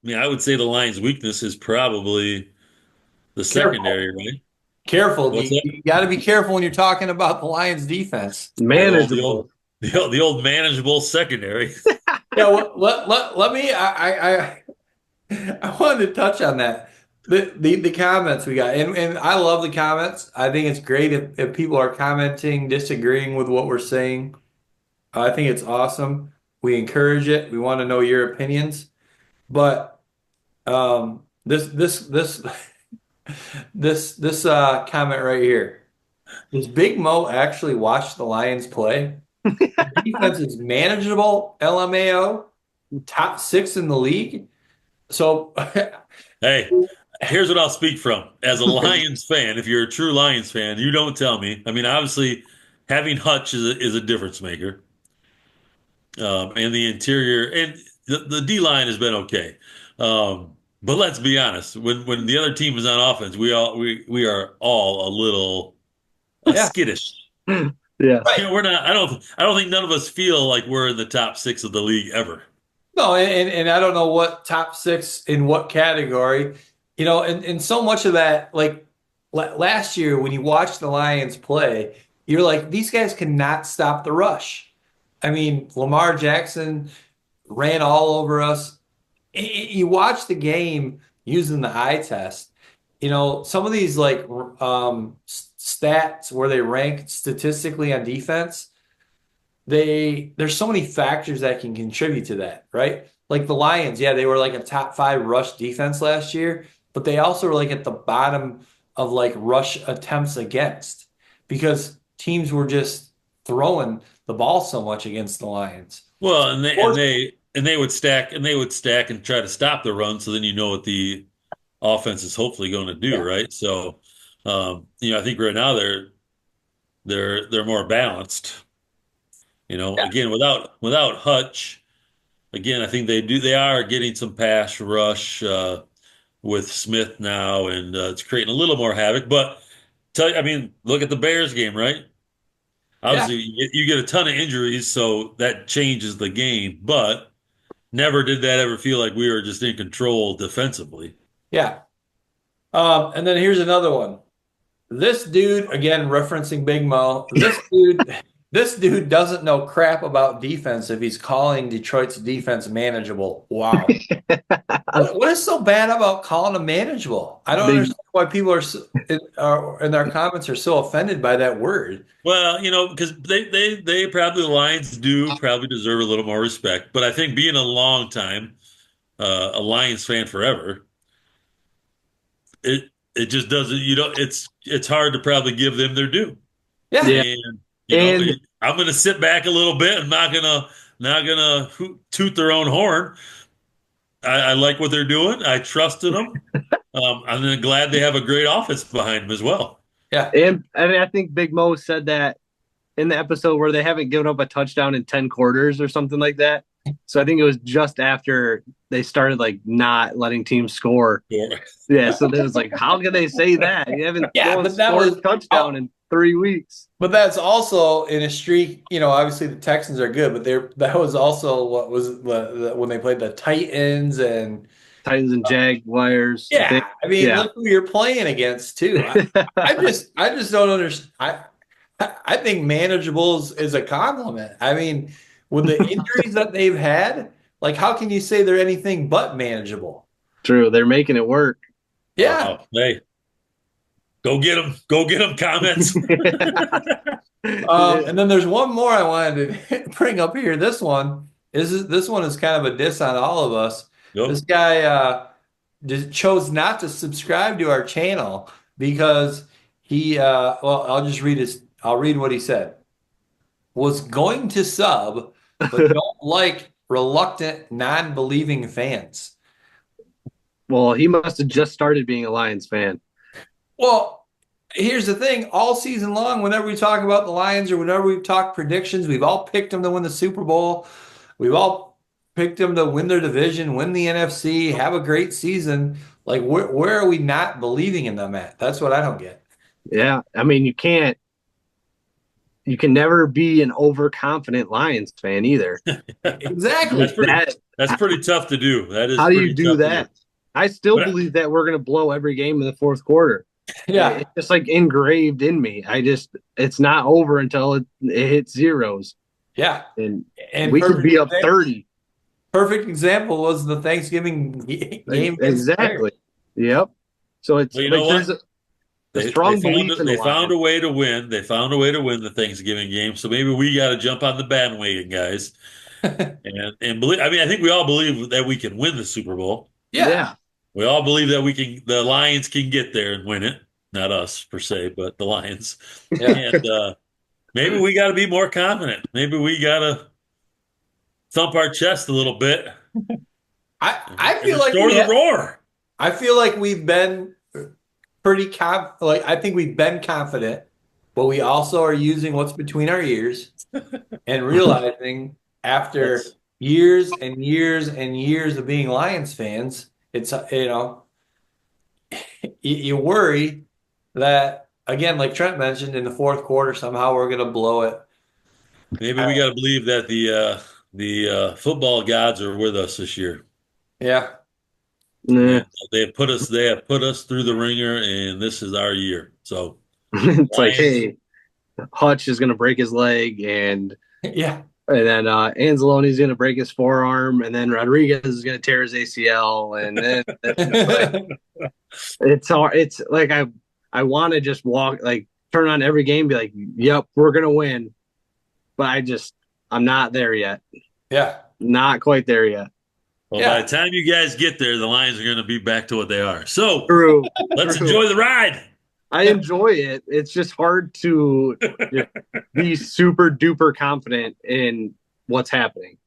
mean, I would say the Lions' weakness is probably the Careful. secondary, right? Careful. What's You, that? you got to be careful when you're talking about the Lions defense. Manageable. The old manageable secondary. Yeah, well, let me. I wanted to touch on that. The comments we got, and I love the comments. I think it's great if people are commenting, disagreeing with what we're saying. I think it's awesome. We encourage it. We want to know your opinions. But this this comment right here. Does Big Mo actually watch the Lions play? Defense is manageable, LMAO, top six in the league. So Hey, here's what I'll speak from. As a Lions fan, if you're a true Lions fan, you don't tell me. I mean, obviously, having Hutch is a difference maker. And the interior and the D line has been okay. But let's be honest, when the other team is on offense, we are all a little yeah, skittish. Yes. You right. know, we're not. I don't think none of us feel like we're in the top six of the league ever. No, and I don't know what top six in what category, and so much of that, like last year when you watched the Lions play, you're like, these guys cannot stop the rush. I mean, Lamar Jackson ran all over us. You watch the game using the eye test, some of these like stats where they rank statistically on defense, there's so many factors that can contribute to that, right? Like the Lions, yeah, they were like a top five rush defense last year, but they also were like at the bottom of like rush attempts against because teams were just throwing the ball so much against the Lions. Well, Or- and they would stack and try to stop the run. So then you know what the offense is hopefully going to do, Yeah, right? So, I think right now they're more balanced. yeah, Again, without Hutch, again, I think they are getting some pass rush with Smith now, and it's creating a little more havoc. But I mean, look at the Bears game, right? yeah, Obviously, you get a ton of injuries, so that changes the game. But never did that ever feel like we were just in control defensively. yeah. And then here's another one. This dude, again, referencing Big Mo, this dude doesn't know crap about defense if he's calling Detroit's defense manageable. Wow. What is so bad about calling them manageable? I don't They understand why people are in their comments are so offended by that word. Well, because they probably the Lions do probably deserve a little more respect. But I think being a long time a Lions fan forever, it just doesn't. It's hard to probably give them their due. Yeah. yeah. And And I'm going to sit back a little bit. I'm not gonna toot their own horn. I like what they're doing. I trusted them. I'm then glad they have a great offense behind them as well. Yeah. and I think Big Mo said that in the episode where they haven't given up a touchdown in 10 quarters or something like that. So I think it was just after they started like not letting teams score. Yeah. Yeah, so it was like, how can they say that? You haven't Yeah, but that scored was a touchdown in 3 weeks. but that's also in a streak, obviously the Texans are good, but that was also what was when they played the Titans and Titans and Jaguars. yeah, I mean, Yeah. look who you're playing against too. I just don't understand. I think manageable is a compliment. I mean, with the injuries that they've had, like how can you say they're anything but manageable? True. They're making it work. Yeah. Hey, go get them. Comments. And then there's one more I wanted to bring up here. This one is kind of a diss on all of us. This Yep. guy just chose not to subscribe to our channel because well, I'll read what he said. Was going to sub, but don't like reluctant, non-believing fans. Well, he must have just started being a Lions fan. Well, here's the thing. All season long, whenever we talk about the Lions or whenever we've talked predictions, we've all picked them to win the Super Bowl. We've all picked them to win their division, win the NFC, have a great season. Like, where are we not believing in them at? That's what I don't get. Yeah. I mean, you can't you can never be an overconfident Lions fan either. Exactly. That's pretty tough to do. That is How do you pretty do tough to that? I still But I- believe that we're going to blow every game in the fourth quarter. Yeah. It's just like engraved in me. It's not over until it hits zeros. Yeah. And And we could be up example- 30. Perfect example was the Thanksgiving game. Exactly. Yep. So it's Well, you know there's what? a strong found, belief in they the found Lions. a way to win. They found a way to win the Thanksgiving game. So maybe we got to jump on the bandwagon, guys. and believe. I mean, I think we all believe that we can win the Super Bowl. Yeah. We all believe that the Lions can get there and win it. Not us per se, but the Lions. Yeah. And maybe we got to be more confident. Maybe we got to thump our chest a little bit. I feel like restore the roar. I feel like we've been pretty I think we've been confident, but we also are using what's between our ears and realizing after That's- years and years and years of being Lions fans, it's you worry that again, like Trent mentioned, in the fourth quarter somehow we're gonna blow it. Maybe we got to believe that the football gods are with us this year. Yeah. Nah. They have put us through the ringer, and this is our year. So It's like, Lions. hey, Hutch is going to break his leg, and Yeah. then Anzalone's going to break his forearm, and then Rodriguez is going to tear his ACL, and then it's hard. It's like I want to just turn on every game, be like, yep, we're going to win, but I'm not there yet. Yeah. Not quite there yet. Well, Yeah. by the time you guys get there, the Lions are going to be back to what they are. So True. let's True. enjoy the ride. I enjoy it. It's just hard to just be super duper confident in what's happening.